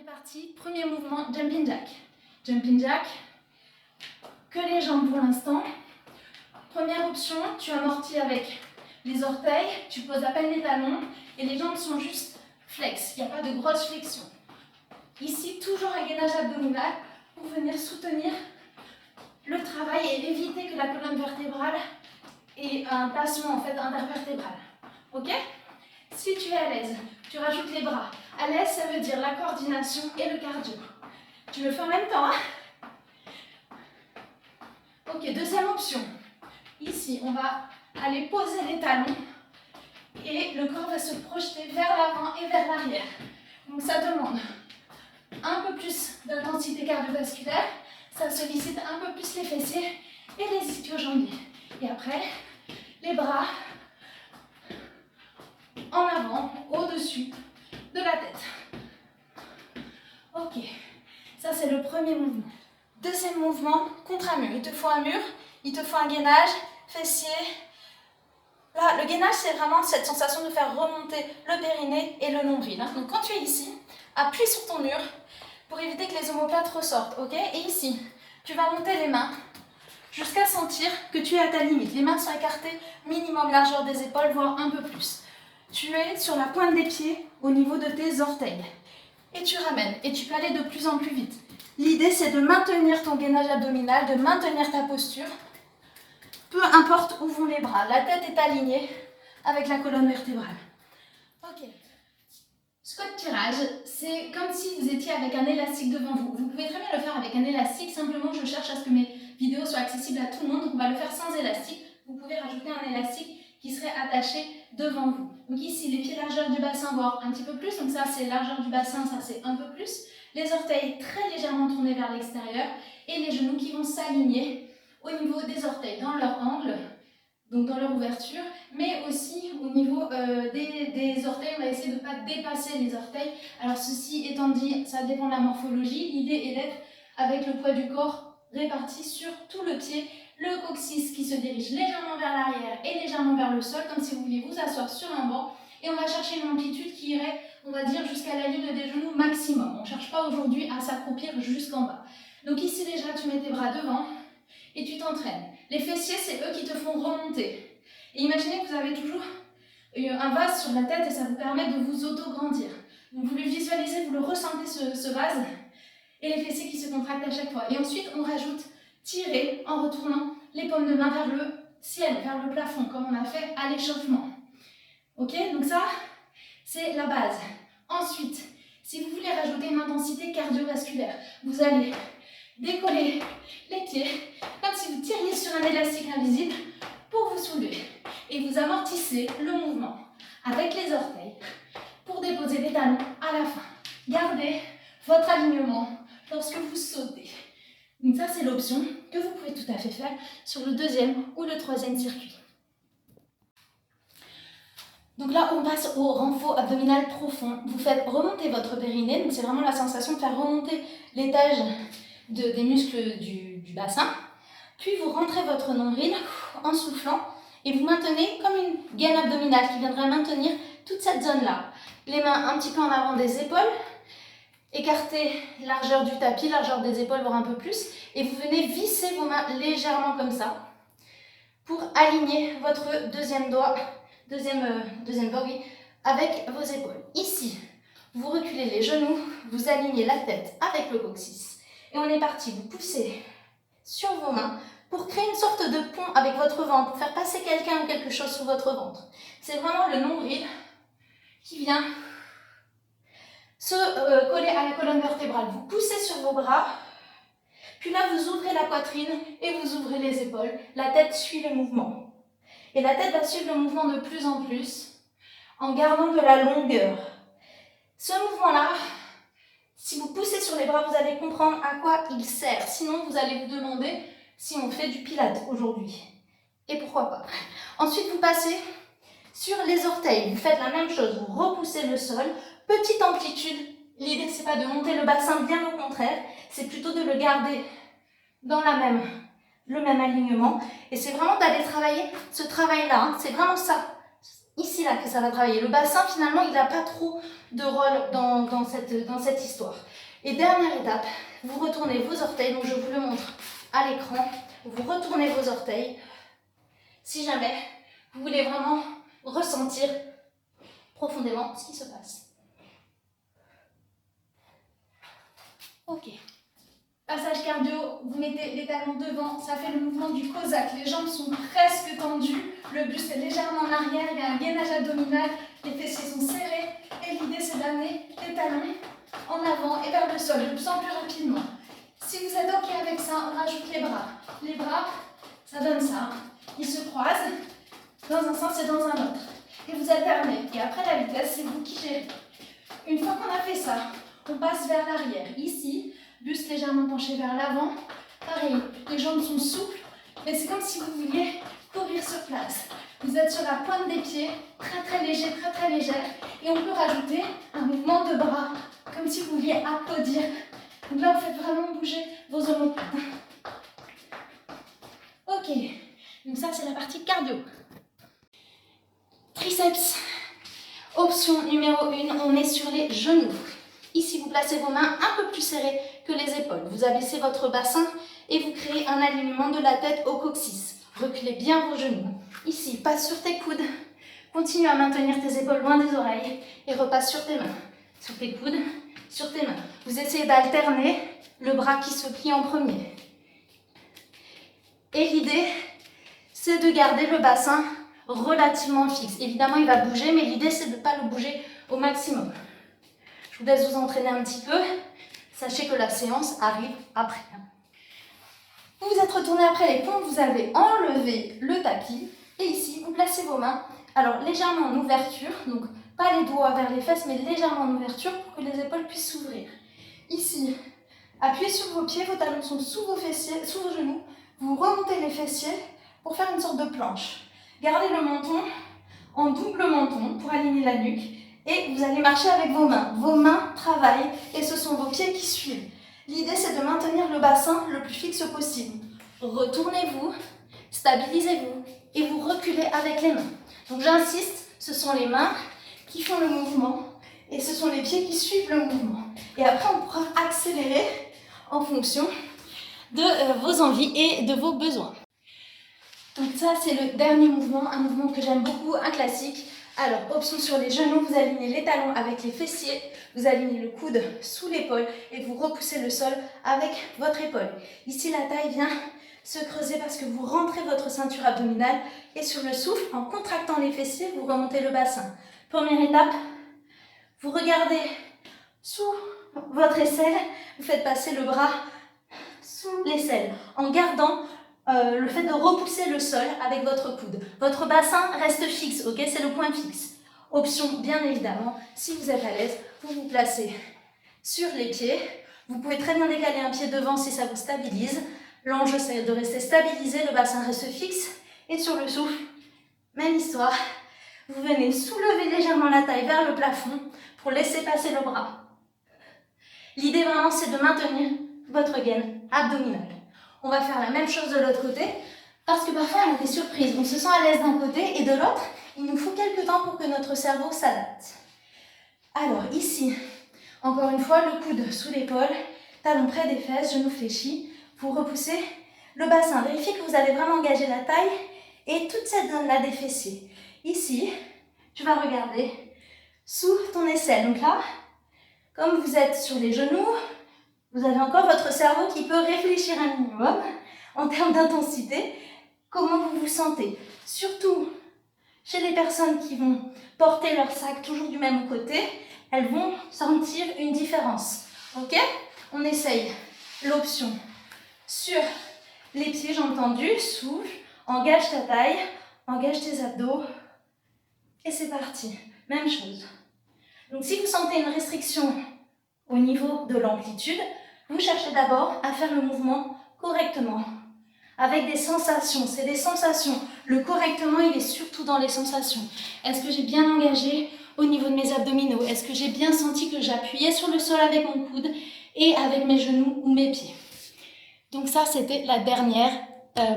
est parti, premier mouvement, jumping jack. Jumping jack, que les jambes pour l'instant. Première option, tu amortis avec les orteils, tu poses à peine les talons et les jambes sont juste flex, il n'y a pas de grosse flexion. Ici, toujours un gainage abdominal pour venir soutenir le travail et éviter que la colonne vertébrale ait un tassement en fait intervertébral. Ok? Si tu es à l'aise, tu rajoutes les bras. À l'aise, ça veut dire la coordination et le cardio. Tu le fais en même temps, hein? Ok, deuxième option. Ici, on va aller poser les talons et le corps va se projeter vers l'avant et vers l'arrière. Donc ça demande un peu plus d'intensité cardiovasculaire, ça sollicite un peu plus les fessiers et les ischio-jambiers. Et après, les bras en avant, au-dessus de la tête. Ok, ça c'est le premier mouvement. Deuxième mouvement, contre un mur. Il te faut un mur, il te faut un gainage, fessier. Là, le gainage, c'est vraiment cette sensation de faire remonter le périnée et le nombril. Donc quand tu es ici, appuie sur ton mur pour éviter que les omoplates ressortent. Ok? Et ici, tu vas monter les mains jusqu'à sentir que tu es à ta limite. Les mains sont écartées, minimum largeur des épaules, voire un peu plus. Tu es sur la pointe des pieds au niveau de tes orteils. Et tu ramènes. Et tu peux aller de plus en plus vite. L'idée, c'est de maintenir ton gainage abdominal, de maintenir ta posture. Peu importe où vont les bras. La tête est alignée avec la colonne vertébrale. Ok. Squat tirage, c'est comme si vous étiez avec un élastique devant vous. Vous pouvez très bien le faire avec un élastique. Simplement, je cherche à ce que mes vidéos soient accessibles à tout le monde. On va le faire sans élastique. Vous pouvez rajouter un élastique qui serait attaché devant vous. Donc ici, les pieds largeur du bassin, voire un petit peu plus. Donc ça, c'est largeur du bassin, ça, c'est un peu plus. Les orteils très légèrement tournés vers l'extérieur. Et les genoux qui vont s'aligner au niveau des orteils, dans leur angle, donc dans leur ouverture, mais aussi au niveau des orteils. On va essayer de ne pas dépasser les orteils. Alors ceci étant dit, ça dépend de la morphologie. L'idée est d'être avec le poids du corps réparti sur tout le pied, le coccyx qui se dirige légèrement vers l'arrière et légèrement vers le sol, comme si vous vouliez vous asseoir sur un banc. Et on va chercher une amplitude qui irait, on va dire, jusqu'à la ligne des genoux maximum. On ne cherche pas aujourd'hui à s'accroupir jusqu'en bas. Donc ici déjà, tu mets tes bras devant et tu t'entraînes. Les fessiers, c'est eux qui te font remonter. Et imaginez que vous avez toujours un vase sur la tête et ça vous permet de vous auto-grandir. Donc vous le visualisez, vous le ressentez ce vase et les fessiers qui se contractent à chaque fois. Et ensuite, on rajoute tirer en retournant les paumes de main vers le ciel, vers le plafond, comme on a fait à l'échauffement. Ok, donc ça, c'est la base. Ensuite, si vous voulez rajouter une intensité cardiovasculaire, vous allez décoller les pieds comme si vous tiriez sur un élastique invisible pour vous soulever. Et vous amortissez le mouvement avec les orteils pour déposer les talons à la fin. Gardez votre alignement lorsque vous sautez. Donc ça, c'est l'option que vous pouvez tout à fait faire sur le deuxième ou le troisième circuit. Donc là, on passe au renfort abdominal profond. Vous faites remonter votre périnée, donc c'est vraiment la sensation de faire remonter l'étage des muscles du bassin. Puis vous rentrez votre nombril en soufflant et vous maintenez comme une gaine abdominale qui viendrait maintenir toute cette zone-là. Les mains un petit peu en avant des épaules, écartez largeur du tapis, largeur des épaules, voire un peu plus, et vous venez visser vos mains légèrement comme ça pour aligner votre deuxième doigt, oui, avec vos épaules. Ici, vous reculez les genoux, vous alignez la tête avec le coccyx. Et on est parti, vous poussez sur vos mains pour créer une sorte de pont avec votre ventre, pour faire passer quelqu'un ou quelque chose sous votre ventre. C'est vraiment le nombril qui vient se coller à la colonne vertébrale. Vous poussez sur vos bras, puis là vous ouvrez la poitrine et vous ouvrez les épaules. La tête suit le mouvement. Et la tête va suivre le mouvement de plus en plus en gardant de la longueur. Ce mouvement-là, si vous poussez sur les bras, vous allez comprendre à quoi il sert. Sinon, vous allez vous demander si on fait du pilates aujourd'hui. Et pourquoi pas. Ensuite, vous passez sur les orteils. Vous faites la même chose. Vous repoussez le sol. Petite amplitude. L'idée, c'est pas de monter le bassin, bien au contraire. C'est plutôt de le garder dans le même alignement. Et c'est vraiment d'aller travailler ce travail-là. Hein. C'est vraiment ça. Ici, là, que ça va travailler. Le bassin, finalement, il n'a pas trop de rôle dans cette histoire. Et dernière étape, vous retournez vos orteils, donc je vous le montre à l'écran, vous retournez vos orteils, si jamais vous voulez vraiment ressentir profondément ce qui se passe. Ok. Passage cardio, vous mettez les talons devant, ça fait le mouvement du Cosaque. Les jambes sont presque tendues, le buste est légèrement en arrière, il y a un gainage abdominal, les fessiers sont serrés et l'idée c'est d'amener les talons en avant et vers le sol, le plus en plus rapidement. Si vous êtes ok avec ça, on rajoute les bras. Les bras, ça donne ça. Ils se croisent dans un sens et dans un autre. Et vous alternez. Et après la vitesse, c'est vous qui gérez. Une fois qu'on a fait ça, on passe vers l'arrière. Ici, buste légèrement penché vers l'avant. Pareil, les jambes sont souples, mais c'est comme si vous vouliez courir sur place. Vous êtes sur la pointe des pieds, très léger, très légère. Et on peut rajouter un mouvement de bras, comme si vous vouliez applaudir. Donc là, vous faites vraiment bouger vos omoplates. Ok, donc ça, c'est la partie cardio. Triceps. Option numéro 1, on est sur les genoux. Ici, vous placez vos mains un peu plus serrées que les épaules. Vous abaissez votre bassin et vous créez un alignement de la tête au coccyx. Reculez bien vos genoux. Ici, passe sur tes coudes. Continue à maintenir tes épaules loin des oreilles et repasse sur tes mains. Sur tes coudes, sur tes mains. Vous essayez d'alterner le bras qui se plie en premier. Et l'idée, c'est de garder le bassin relativement fixe. Évidemment, il va bouger, mais l'idée, c'est de ne pas le bouger au maximum. Je vous laisse vous entraîner un petit peu. Sachez que la séance arrive après. Vous vous êtes retourné après les pompes, vous avez enlevé le tapis. Et ici, vous placez vos mains, alors légèrement en ouverture, donc pas les doigts vers les fesses, mais légèrement en ouverture pour que les épaules puissent s'ouvrir. Ici, appuyez sur vos pieds, vos talons sont sous vos fessiers, sous vos genoux. Vous remontez les fessiers pour faire une sorte de planche. Gardez le menton en double menton pour aligner la nuque. Et vous allez marcher avec vos mains. Vos mains travaillent et ce sont vos pieds qui suivent. L'idée, c'est de maintenir le bassin le plus fixe possible. Retournez-vous, stabilisez-vous et vous reculez avec les mains. Donc j'insiste, ce sont les mains qui font le mouvement et ce sont les pieds qui suivent le mouvement. Et après, on pourra accélérer en fonction de vos envies et de vos besoins. Donc ça, c'est le dernier mouvement, un mouvement que j'aime beaucoup, un classique. Alors, option sur les genoux, vous alignez les talons avec les fessiers, vous alignez le coude sous l'épaule et vous repoussez le sol avec votre épaule. Ici, la taille vient se creuser parce que vous rentrez votre ceinture abdominale et sur le souffle, en contractant les fessiers, vous remontez le bassin. Première étape, vous regardez sous votre aisselle, vous faites passer le bras sous l'aisselle en gardant le fait de repousser le sol avec votre coude. Votre bassin reste fixe, ok? C'est le point fixe. Option, bien évidemment, si vous êtes à l'aise, vous vous placez sur les pieds. Vous pouvez très bien décaler un pied devant si ça vous stabilise. L'enjeu, c'est de rester stabilisé, le bassin reste fixe. Et sur le souffle, même histoire. Vous venez soulever légèrement la taille vers le plafond pour laisser passer le bras. L'idée vraiment, c'est de maintenir votre gaine abdominale. On va faire la même chose de l'autre côté, parce que parfois on a des surprises. On se sent à l'aise d'un côté et de l'autre, il nous faut quelques temps pour que notre cerveau s'adapte. Alors ici, encore une fois, le coude sous l'épaule, talon près des fesses, genou fléchi. Vous repoussez le bassin. Vérifiez que vous avez vraiment engagé la taille et toute cette zone-là des fessiers. Ici, tu vas regarder sous ton aisselle. Donc là, comme vous êtes sur les genoux, vous avez encore votre cerveau qui peut réfléchir un minimum en termes d'intensité. Comment vous vous sentez? Surtout chez les personnes qui vont porter leur sac toujours du même côté, elles vont sentir une différence. Ok? On essaye l'option sur les pieds, jambes tendues, souffle, engage ta taille, engage tes abdos. Et c'est parti. Même chose. Donc si vous sentez une restriction au niveau de l'amplitude, vous cherchez d'abord à faire le mouvement correctement, avec des sensations. C'est des sensations. Le correctement, il est surtout dans les sensations. Est-ce que j'ai bien engagé au niveau de mes abdominaux? Est-ce que j'ai bien senti que j'appuyais sur le sol avec mon coude et avec mes genoux ou mes pieds? Donc ça, c'était la dernière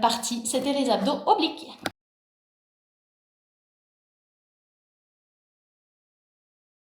partie. C'était les abdos obliques.